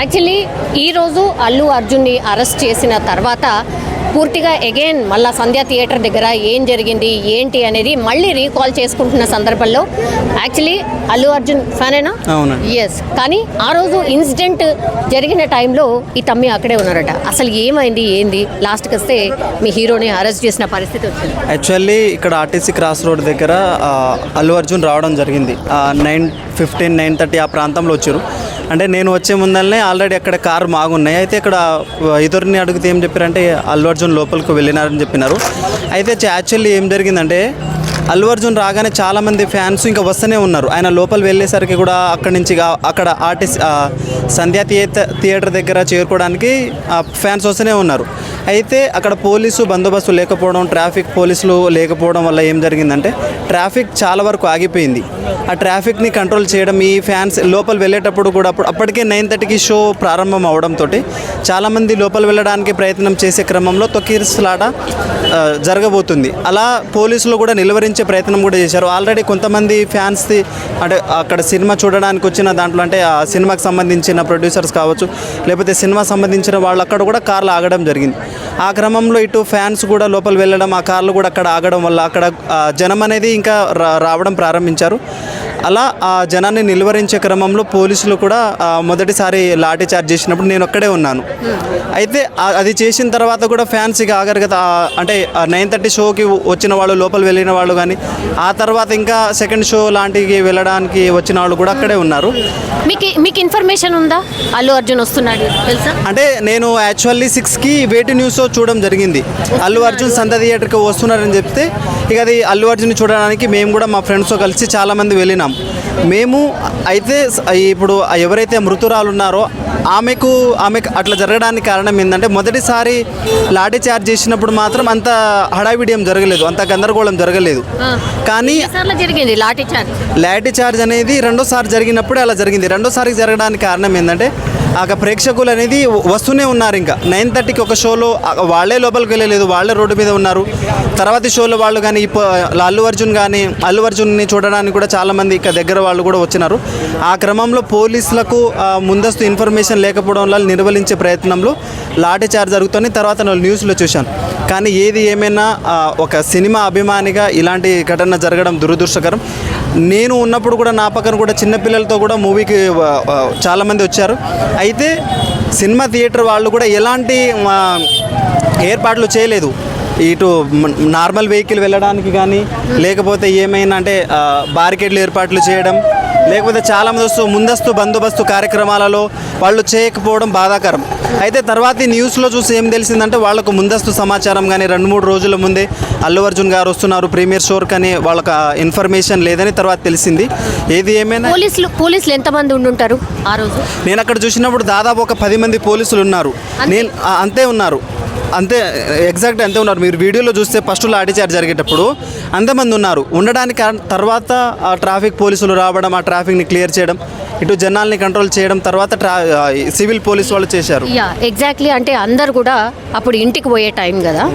Actually ఈరోజు అల్లు అర్జున్ని arrest చేసిన తర్వాత పూర్తిగా అగైన్ మళ్ళీ సంధ్యా థియేటర్ దగ్గర ఏం జరిగింది ఏంటి అనేది మళ్ళీ రీకాల్ చేసుకుంటున్న సందర్భంలో యాక్చువల్లీ అల్లు అర్జున్ ఫ్యానేనా? అవును. ఎస్. కానీ ఆ రోజు ఇన్సిడెంట్ జరిగిన టైంలో ఈ తమ్మి అక్కడే ఉన్నారట. అసలు ఏమైంది ఏంది లాస్ట్కి వస్తే మీ హీరోని అరెస్ట్ చేసిన పరిస్థితి వచ్చింది. యాక్చువల్లీ ఇక్కడ ఆర్టీసీ క్రాస్ రోడ్ దగ్గర అల్లు అర్జున్ రావడం జరిగింది. 9:15, 9:30 ఆ ప్రాంతంలో వచ్చారు. అంటే నేను వచ్చే ముందరనే ఆల్రెడీ అక్కడ కారు మాగున్నాయి. అయితే ఇక్కడ ఇద్దరిని అడిగితే ఏం చెప్పారంటే అల్లు అర్జున్ లోపలికి వెళ్ళినారని చెప్పినారు. అయితే యాక్చువల్లీ ఏం జరిగిందంటే అల్లు అర్జున్ రాగానే చాలామంది ఫ్యాన్స్ ఇంకా వస్తూనే ఉన్నారు. ఆయన లోపల వెళ్ళేసరికి కూడా అక్కడి నుంచి అక్కడ ఆర్టిస్ట్ సంధ్యా థియేటర్ దగ్గర చేరుకోవడానికి ఫ్యాన్స్ వస్తూనే ఉన్నారు. అయితే అక్కడ పోలీసు బందోబస్తు లేకపోవడం, ట్రాఫిక్ పోలీసులు లేకపోవడం వల్ల ఏం జరిగిందంటే ట్రాఫిక్ చాలా వరకు ఆగిపోయింది. ఆ ట్రాఫిక్ని కంట్రోల్ చేయడం, ఈ ఫ్యాన్స్ లోపల వెళ్ళేటప్పుడు కూడా అప్పటికే 9:30కి షో ప్రారంభం అవడంతో చాలామంది లోపల వెళ్ళడానికి ప్రయత్నం చేసే క్రమంలో తొక్కిసలాట జరగబోతుంది. అలా పోలీసులు కూడా నిలువరించే ప్రయత్నం కూడా చేశారు. ఆల్రెడీ కొంతమంది ఫ్యాన్స్ది అంటే అక్కడ సినిమా చూడడానికి వచ్చిన దాంట్లో అంటే ఆ సినిమాకి సంబంధించిన ప్రొడ్యూసర్స్ కావచ్చు, లేకపోతే సినిమా సంబంధించిన వాళ్ళు అక్కడ కూడా కార్లు ఆగడం జరిగింది. ఆ క్రమంలో ఇటు ఫ్యాన్స్ కూడా లోపల వెళ్ళడం, ఆ కార్లు కూడా అక్కడ ఆగడం వల్ల అక్కడ జనం అనేది ఇంకా రావడం ప్రారంభించారు. అలా ఆ జనాన్ని నిలువరించే క్రమంలో పోలీసులు కూడా మొదటిసారి లాఠీ చార్జ్ చేసినప్పుడు నేను అక్కడే ఉన్నాను. అయితే అది చేసిన తర్వాత కూడా ఫ్యాన్స్ ఇక ఆగరు కదా. అంటే 9:30 షోకి వచ్చిన వాళ్ళు, లోపల వెళ్ళిన వాళ్ళు కానీ ఆ తర్వాత ఇంకా సెకండ్ షో లాంటివి వెళ్ళడానికి వచ్చిన వాళ్ళు కూడా అక్కడే ఉన్నారు. మీకు ఇన్ఫర్మేషన్ ఉందా అల్లు అర్జున్ వస్తున్నాడు తెలుసా? అంటే నేను యాక్చువల్లీ 6కి వేటి న్యూస్ చూడడం జరిగింది. అల్లు అర్జున్ సంధ్యా థియేటర్కి వస్తున్నారని చెప్తే ఇక అది అల్లు అర్జున్ చూడడానికి మేము కూడా మా ఫ్రెండ్స్తో కలిసి చాలామంది వెళ్ళినాం. మేము అయితే ఇప్పుడు ఎవరైతే మృతురాలు ఉన్నారో ఆమెకు అట్లా జరగడానికి కారణం ఏంటంటే మొదటిసారి లాఠీ చార్జ్ చేసినప్పుడు మాత్రం అంత హడావిడి ఏం జరగలేదు, అంత గందరగోళం జరగలేదు. కానీ జరిగింది లాఠీ చార్జ్ అనేది రెండోసారి జరిగినప్పుడే అలా జరిగింది. రెండోసారికి జరగడానికి కారణం ఏంటంటే ఆ ప్రేక్షకులు అనేది వస్తూనే ఉన్నారు. ఇంకా 9:30కి ఒక షోలో వాళ్ళే లోపలికి వెళ్ళలేదు, వాళ్ళే రోడ్డు మీద ఉన్నారు. తర్వాతి షోలో వాళ్ళు కానీ అల్లు అర్జున్ని చూడడానికి కూడా చాలామంది ఇక దగ్గర వాళ్ళు కూడా వచ్చినారు. ఆ క్రమంలో పోలీసులకు ముందస్తు ఇన్ఫర్మేషన్ లేకపోవడం వల్ల నిర్వహించే ప్రయత్నంలో లాఠీ చార్జ్ జరుగుతుంది. తర్వాత నేను న్యూస్లో చూశాను. కానీ ఏది ఏమైనా ఒక సినిమా అభిమానిగా ఇలాంటి ఘటన జరగడం దురదృష్టకరం. నేను ఉన్నప్పుడు కూడా నా పక్కన కూడా చిన్నపిల్లలతో కూడా మూవీకి చాలామంది వచ్చారు. అయితే సినిమా థియేటర్ వాళ్ళు కూడా ఎలాంటి ఏర్పాట్లు చేయలేదు. ఇటు నార్మల్ వెహికల్ వెళ్ళడానికి కానీ లేకపోతే ఏమైనా అంటే బారికేడ్లు ఏర్పాట్లు చేయడం, లేకపోతే చాలామంది ముందస్తు బందోబస్తు కార్యక్రమాలలో వాళ్ళు చేయకపోవడం బాధాకరం. అయితే తర్వాత న్యూస్లో చూసి ఏం తెలిసిందంటే వాళ్ళకు ముందస్తు సమాచారం కానీ 2-3 రోజుల ముందే అల్లు అర్జున్ గారు వస్తున్నారు ప్రీమియర్ షోర్ కానీ వాళ్ళకి ఇన్ఫర్మేషన్ లేదని తర్వాత తెలిసింది. ఏది ఏమైనా పోలీసులు ఎంతమంది ఉండుంటారు ఆ రోజు? నేను అక్కడ చూసినప్పుడు దాదాపు ఒక 10 మంది పోలీసులు ఉన్నారు. అంతే ఉన్నారు, అంతే ఎగ్జాక్ట్ అంతే ఉన్నారు. మీరు వీడియోలో చూస్తే ఫస్ట్ లాఠీ చార్జ్ జరిగేటప్పుడు అంతమంది ఉన్నారు. ఉండడానికి తర్వాత ఆ ట్రాఫిక్ పోలీసులు రావడం, ఆ ట్రాఫిక్ని క్లియర్ చేయడం, ఇటు జనాల్ని కంట్రోల్ చేయడం తర్వాత సివిల్ పోలీస్ వాళ్ళు చేశారు. ఎగ్జాక్ట్లీ. అంటే అందరు కూడా అప్పుడు ఇంటికి పోయే టైం కదా,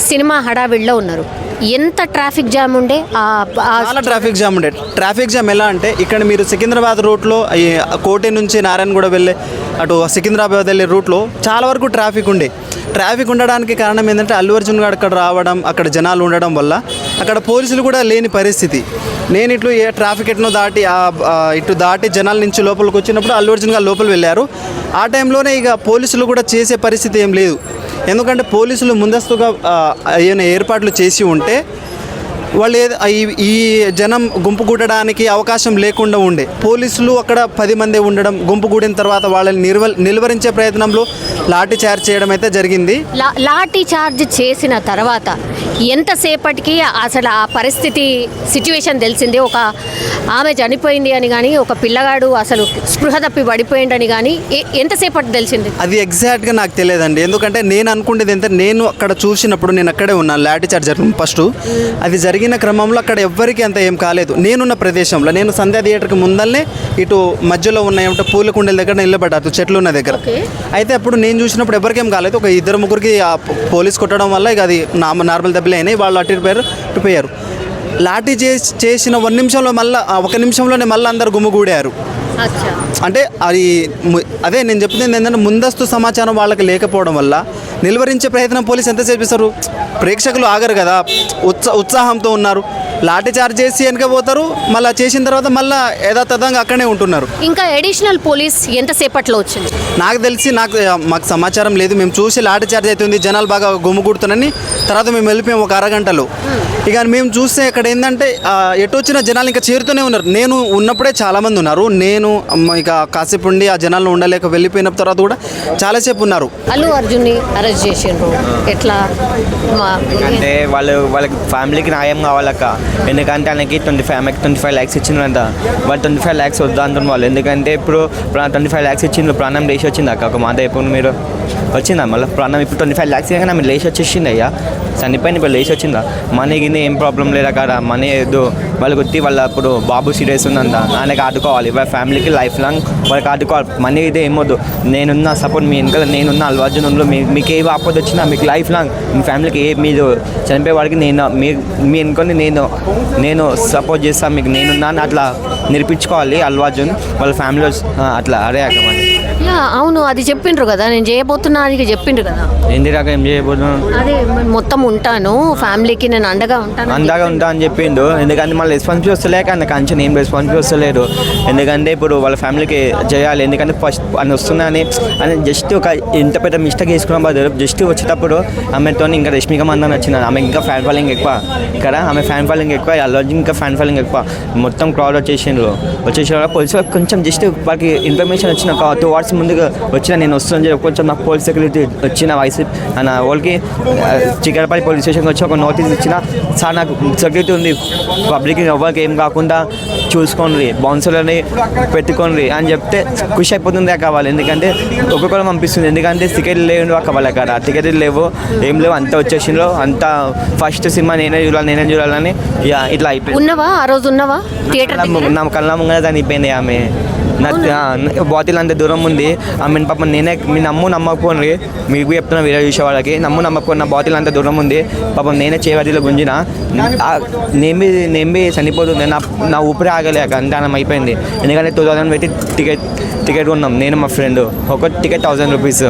సినిమా హడావిడిలో ఉన్నారు. ఎంత ట్రాఫిక్ జామ్ ఉండే? చాలా ట్రాఫిక్ జామ్ ఉండే. ట్రాఫిక్ జామ్ ఎలా అంటే ఇక్కడ మీరు సికింద్రాబాద్ రూట్లో కోటి నుంచి నారాయణగూడ వెళ్ళే అటు సికింద్రాబాద్ వెళ్ళే రూట్లో చాలా వరకు ట్రాఫిక్ ఉండే. ట్రాఫిక్ ఉండడానికి కారణం ఏంటంటే అల్లు అర్జున్ గారు అక్కడ రావడం, అక్కడ జనాలు ఉండడం వల్ల అక్కడ పోలీసులు కూడా లేని పరిస్థితి. నేను ఇట్లు ట్రాఫిక్ ఎట్నో దాటి జనాల నుంచి లోపలికి వచ్చినప్పుడు అల్లు అర్జున్ గారు లోపలికి వెళ్ళారు. ఆ టైంలోనే ఇక పోలీసులు కూడా చేసే పరిస్థితి ఏం లేదు. ఎందుకంటే పోలీసులు ముందస్తుగా ఏమైనా ఏర్పాట్లు చేసి ఉంటే వాళ్ళు ఈ జనం గుంపు కూడడానికి అవకాశం లేకుండా ఉండే. పోలీసులు అక్కడ 10 మంది ఉండడం, గుంపు కూడిన తర్వాత వాళ్ళని నిలువరించే ప్రయత్నంలో లాఠీ చార్జ్ చేయడం అయితే జరిగింది. లాఠీ చార్జ్ చేసిన తర్వాత ఎంతసేపటికి అసలు ఆ పరిస్థితి సిచ్యువేషన్ తెలిసింది? ఒక ఆమె చనిపోయింది అని కానీ, ఒక పిల్లగాడు అసలు స్పృహ తప్పి పడిపోయిందని కానీ ఎంతసేపటి తెలిసింది? అది ఎగ్జాక్ట్గా నాకు తెలియదండి. ఎందుకంటే నేను అనుకునేది నేను అక్కడ చూసినప్పుడు నేను అక్కడే ఉన్నాను. లాఠీ చార్జ్ జరిగింది ఫస్ట్. అది జరిగిన క్రమంలో అక్కడ ఎవ్వరికి అంత ఏం కాలేదు. నేనున్న ప్రదేశంలో నేను సంధ్యా థియేటర్కి ముందల్నే ఇటు మధ్యలో ఉన్న ఏమంటే పూల కుండల దగ్గర నిలబడ్డారు, చెట్లు ఉన్న దగ్గర. అయితే అప్పుడు నేను చూసినప్పుడు ఎవరికేం కాలేదు. ఒక 2-3కి పోలీస్ కొట్టడం వల్ల ఇక అది నార్మల్ దెబ్బలే అయినాయి. వాళ్ళు అటు పోయారు. లాఠీ చేసిన 1 నిమిషంలో 1 నిమిషంలోనే మళ్ళీ అందరు గుమ్ముగూడారు. అచ్చా. అంటే అది అదే నేను చెప్తుంది ఏంటంటే ముందస్తు సమాచారం వాళ్ళకి లేకపోవడం వల్ల నిలువరించే ప్రయత్నం పోలీసు ఎంత చేపిస్తారు. ప్రేక్షకులు ఆగరు కదా, ఉత్సాహంతో ఉన్నారు, లాఠీ చార్జ్ చేసి వెనక పోతారు, మళ్ళీ చేసిన తర్వాత మళ్ళీ యథాతథంగా అక్కడే ఉంటున్నారు. ఇంకా అడిషనల్ పోలీస్ ఎంతసేపట్లో వచ్చింది? నాకు తెలిసి మాకు సమాచారం లేదు. మేము చూసి లాఠీ చార్జ్ అవుతుంది, జనాలు బాగా గుమ్ముకూడుతున్నారని తర్వాత మేము వెళ్ళిపోయాము ఒక అరగంటలో. ఇక మేము చూస్తే ఇక్కడ ఏంటంటే ఎటు వచ్చిన జనాలు ఇంకా చేరుతూనే ఉన్నారు. నేను ఉన్నప్పుడే చాలామంది ఉన్నారు. నేను ఇక కాసేపు ఉండి ఆ జనాల్లో ఉండలేక వెళ్ళిపోయిన తర్వాత కూడా చాలాసేపు ఉన్నారు. అల్లు అర్జున్ని అరెస్ట్ చేసిండ్రు, ఎట్లా? అంటే వాళ్ళకి ఫ్యామిలీకి న్యాయం కావాలక్క. ఎందుకంటే ఆయనకి 25 lakhs ఇచ్చిందంట. వాళ్ళు 25 lakhs వద్దా అంటున్న వాళ్ళు. ఎందుకంటే ఇప్పుడు 25 lakhs ఇచ్చిండ్రు, ప్రాణం లేచి వచ్చింది అక్క. ఒక మాట ఇప్పుడు మీరు వచ్చిందా మళ్ళీ ప్రాణం? ఇప్పుడు 25 lakhs కానీ ఆమె లేచి వచ్చేసింది అయ్యా, చనిపోయిన ఇప్పుడు లేచి వచ్చిందా? మనీ గిన్నె ఏం ప్రాబ్లం లేదు అక్కడ, మనీ ఏదో వాళ్ళకి వచ్చి వాళ్ళ ఇప్పుడు బాబు సీరియస్ ఉందంట, ఆయనకి ఆడుకోవాలి, వాళ్ళ ఫ్యామిలీకి లైఫ్ లాంగ్ వాళ్ళకి ఆడుకోవాలి. మనీ ఇదే ఏమొద్దు, నేనున్నా సపోర్ట్ మీ వెనకాల నేనున్నా, అల్లు అర్జున్ ఉందో మీకు ఏ ఆపద వచ్చినా మీకు లైఫ్ లాంగ్ మీ ఫ్యామిలీకి ఏ మీరు చనిపోయే వాడికి నేను మీ వెనుకొని నేను సపోర్ట్ చేస్తాను, మీకు నేనున్నా అట్లా నిరూపించుకోవాలి అల్లు అర్జున్ వాళ్ళ ఫ్యామిలీలో అట్లా. అరే అక్క మరి అవును, అది చెప్పిండ్రు కదా, నేను చేయబోతున్నా అది చెప్పిండ్రు కదా. ఏంది రాక ఏం చేయబోతున్నాను? అదే మొత్తం ఉంటాను, ఫ్యామిలీకి నేను అండగా ఉంటాను అని చెప్పిండు. ఎందుకంటే మళ్ళీ రెస్పాన్సిబిలిటీ వస్తలేక అందుకు అంచనా ఏం రెస్పాన్సిబిలిటీ వస్తలేదు. ఎందుకంటే ఇప్పుడు వాళ్ళ ఫ్యామిలీకి చేయాలి. ఎందుకంటే ఫస్ట్ అని వస్తున్నాయని అని జస్ట్ ఒక ఎంత పెద్ద మిస్టేక్ చేసుకున్నాం బదులు జస్ట్ వచ్చేటప్పుడు ఆమెతో ఇంకా రష్మిక మందన్ వచ్చింది. ఆమె ఇంకా ఫ్యాన్ ఫాలోయింగ్ ఎక్కువ ఇక్కడ, ఆమె ఫ్యాన్ ఫాలోయింగ్ ఎక్కువ, అల్లు అర్జున్ ఇంకా ఫ్యాన్ ఫాలోయింగ్ ఎక్కువ. మొత్తం క్రౌడ్ వచ్చేసిండ్రు. పోలీసు కొంచెం జస్ట్ వాళ్ళకి ఇన్ఫర్మేషన్ వచ్చిన ఒక 2 hours ముందుగా వచ్చిన నేను వస్తున్నాను కొంచెం నాకు పోలీస్ సెక్యూరిటీ వచ్చిన వయసు అన్న వాళ్ళకి చిక్కడపల్లి పోలీస్ స్టేషన్కి వచ్చి ఒక నోటీస్ ఇచ్చిన, సార్ నాకు సెక్యూరిటీ ఉంది, పబ్లిక్ ఎవరికి ఏం కాకుండా చూసుకోండి, బౌన్సర్లని పెట్టుకోండి అని చెప్తే ఖుషి అయిపోతుంది కావాలి. ఎందుకంటే ఒక్కొక్కరు పంపిస్తుంది. ఎందుకంటే టికెట్లు లేవు కావాలి అక్కడ, టికెట్లు లేవు ఏం లేవు, అంతా వచ్చేసిండ్రు. అంతా ఫస్ట్ సినిమా నేనే చూడాలని ఇట్లా అయిపోయింది. ఉన్నవా ఆ రోజు? ఉన్నవా థియేటర్? నా కళ్ళ ముంగనే చనిపోయింది ఆమె. బాటిల్ అంత దూరం ఉంది ఆమె. పాప నేనే మీ నమ్మకపోండి, మీకు చెప్తున్నా వీడియో చూసే వాళ్ళకి, నమ్మకపోయిన నా బాటిల్ అంత దూరం ఉంది. పాపం నేనే చేవదిలో గుంజిన, నేమ్మి చనిపోతుంది. నా ఊపిరి ఆగలేక అంతానం అయిపోయింది. ఎందుకంటే 2000 పెట్టి టికెట్ కొన్నాం నేను మా ఫ్రెండ్. ఒక టికెట్ 1000 rupees.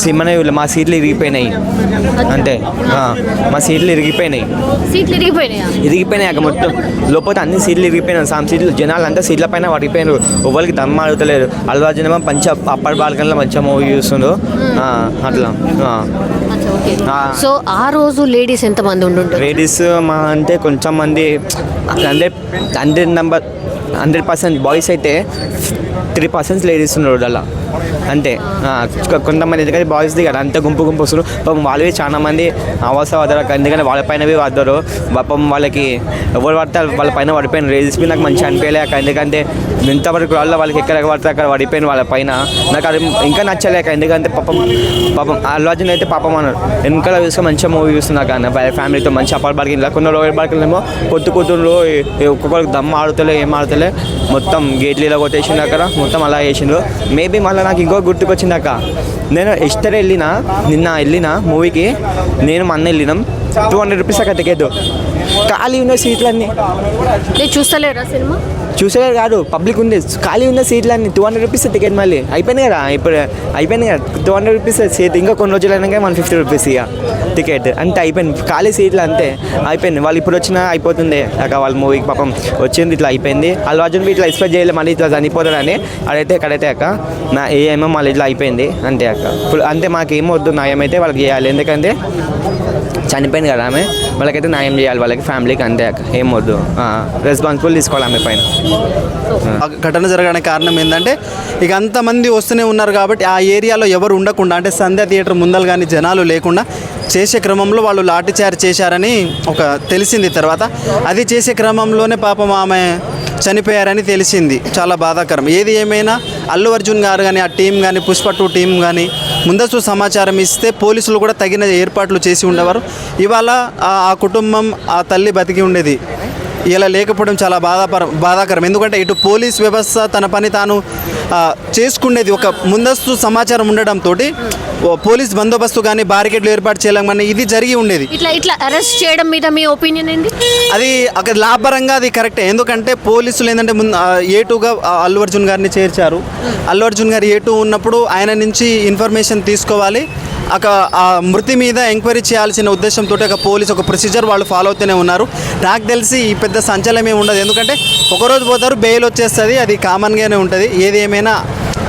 సినిమానే మా సీట్లు ఇరిగిపోయినాయి అంతే. మా సీట్లు ఇరిగిపోయినాయి అక్క మొత్తం లోపల అన్ని సీట్లు ఇరిగిపోయినాయి. సీట్లు జనాలు అంతా సీట్ల పైన పడిపోయినారు. ఎవరికి దమ్మ అడుగుతలేరు. అల్లు అర్జున్ ఏమో మంచిగా అప్పటి బాల్కనీలో మంచిగా మూవీ చూస్తుండ్రు అట్లా. సో ఆ రోజు లేడీస్ ఎంతమంది ఉండుంటారు? లేడీస్ మా అంటే కొంచెం మంది 100% బాయ్స్ అయితే 3% లేడీస్ ఉన్నారు అలా అంతే. కొంతమంది ఎందుకంటే బాయ్స్ది కదా అంత గుంపు వస్తారు. పాపం వాళ్ళవి చాలా మంది అవాస వదలక, ఎందుకంటే వాళ్ళ పైనవి వద్దరు. పాపం వాళ్ళకి ఎవరు పడతారు వాళ్ళ పైన పడిపోయిన రేజిస్పీ నాకు మంచిగా అనిపించలేక. ఎందుకంటే ఎంతవరకు వాళ్ళకి ఎక్కడ పడితే అక్కడ పడిపోయిన వాళ్ళ పైన నాకు అది ఇంకా నచ్చలేక. ఎందుకంటే పాపం అల్లు అర్జున్ అయితే పాపం అన్నారు వెనకాల చూస్తే మంచిగా మూవీ చూస్తున్నా కానీ ఫ్యామిలీతో మంచి అపార్ట్ బార్కింగ్ కొన్ని లోయర్ బార్కింగ్లేమో కూతురు ఒక్కొక్కరికి దమ్మ ఆడుతలే ఏం ఆడుతలే మొత్తం గేట్లు ఇలా కొట్టేసిండు అక్కడ మొత్తం అలా వేసిండు. మేబీ మళ్ళీ నాకు ఇంకో గుర్తుకొచ్చిందాక, నేను ఎస్టర్ నిన్న వెళ్ళిన మూవీకి, నేను మా అన్న వెళ్ళినాం. 200 rupees అక్కడ టికెట్. ఖాళీ ఉన్న సీట్లన్నీ చూస్తలేరా సినిమా? చూసేది కాదు, పబ్లిక్ ఉంది, ఖాళీ ఉన్న సీట్లన్నీ 200 rupees టికెట్. మళ్ళీ అయిపోయింది కదా, ఇప్పుడు అయిపోయింది కదా 200 rupees సీట్. ఇంకా కొన్ని రోజులు అయినాక 150 rupees ఇక టికెట్ అంతే అయిపోయింది. ఖాళీ సీట్లు అంతే అయిపోయింది. వాళ్ళు ఇప్పుడు వచ్చినా అయిపోతుంది అక్క వాళ్ళ మూవీకి. పాపం వచ్చింది ఇట్లా అయిపోయింది. అల్లు అర్జున్ ఇట్లా ఎక్స్పెక్ట్ చేయలేదు మళ్ళీ ఇట్లా చనిపోతారని. అదైతే ఎక్కడైతే అక్క నా ఏమో మళ్ళీ ఇట్లా అయిపోయింది అంతే అక్క. ఇప్పుడు అంతే మాకు ఏమొద్దు, న్యాయం అయితే వాళ్ళకి చేయాలి. ఎందుకంటే చనిపోయింది కదా ఆమె, వాళ్ళకైతే న్యాయం చేయాలి వాళ్ళకి ఫ్యామిలీకి అంతే అక్క. ఏమొద్దు, రెస్పాన్సిబుల్ తీసుకోవాలి ఆమె పైన. ఘటన జరగడానికి కారణం ఏంటంటే ఇక అంతమంది వస్తూనే ఉన్నారు కాబట్టి ఆ ఏరియాలో ఎవరు ఉండకుండా, అంటే సంధ్య థియేటర్ ముందలు కానీ జనాలు లేకుండా చేసే క్రమంలో వాళ్ళు లాఠీ చార్జ్ చేశారని తెలిసింది. తర్వాత అది చేసే క్రమంలోనే పాపం ఆమె చనిపోయారని తెలిసింది. చాలా బాధాకరం. ఏది ఏమైనా అల్లు అర్జున్ గారు కానీ ఆ టీం కానీ పుష్ప 2 టీం కానీ ముందస్తు సమాచారం ఇస్తే పోలీసులు కూడా తగిన ఏర్పాట్లు చేసి ఉండేవారు. ఇవాళ ఆ కుటుంబం ఆ తల్లి బతికి ఉండేది. ఇలా లేకపోవడం చాలా బాధాకరం. ఎందుకంటే ఇటు పోలీస్ వ్యవస్థ తన పని తాను చేసుకునేది ఒక ముందస్తు సమాచారం ఉండడంతో పోలీస్ బందోబస్తు కానీ బారికేడ్లు ఏర్పాటు చేయలేమని ఇది జరిగి ఉండేది. ఇట్లా అరెస్ట్ చేయడం మీద మీ ఒపీనియన్ ఏంటి? అది అక్కడ లాభపరంగా అది కరెక్టే. ఎందుకంటే పోలీసులు ఏంటంటే ముందు A2గా అల్లు అర్జున్ గారిని చేర్చారు. అల్లు అర్జున్ గారు A2 ఉన్నప్పుడు ఆయన నుంచి ఇన్ఫర్మేషన్ తీసుకోవాలి, ఆ మృతి మీద ఎంక్వైరీ చేయాల్సిన ఉద్దేశంతో ఒక పోలీస్ ఒక ప్రొసీజర్ వాళ్ళు ఫాలో అవుతూనే ఉన్నారు. నాకు తెలిసి ఈ పెద్ద సంచలనం ఉండదు. ఎందుకంటే ఒకరోజు పోతారు, బెయిల్ వచ్చేస్తుంది, అది కామన్గానే ఉంటుంది. ఏది ఏమైనా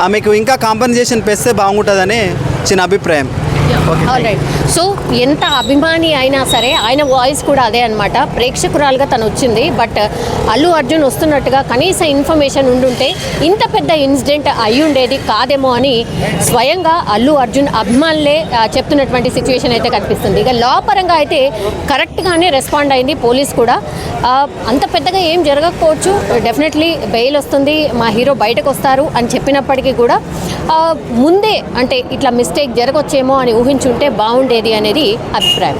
ఆమెకు ఇంకా కాంపన్సేషన్ పెస్తే బాగుంటుందని చిన్న అభిప్రాయం. ఆల్రైట్. సో ఎంత అభిమాని అయినా సరే ఆయన వాయిస్ కూడా అదే అనమాట. ప్రేక్షకురాలుగా తను వచ్చింది, బట్ అల్లు అర్జున్ వస్తున్నట్టుగా కనీస ఇన్ఫర్మేషన్ ఉండుంటే ఇంత పెద్ద ఇన్సిడెంట్ అయి ఉండేది కాదేమో అని స్వయంగా అల్లు అర్జున్ అభిమానులే చెప్తున్నటువంటి సిచ్యువేషన్ అయితే కనిపిస్తుంది. ఇక లా పరంగా అయితే కరెక్ట్గానే రెస్పాండ్ అయింది పోలీస్ కూడా. అంత పెద్దగా ఏం జరగకపోవచ్చు, డెఫినెట్లీ బెయిల్ వస్తుంది, మా హీరో బయటకు వస్తారు అని చెప్పినప్పటికీ కూడా ముందే అంటే ఇట్లా మిస్టేక్ జరగవచ్చేమో అని ఊహించుంటే బాగుండేది అనేది అభిప్రాయం.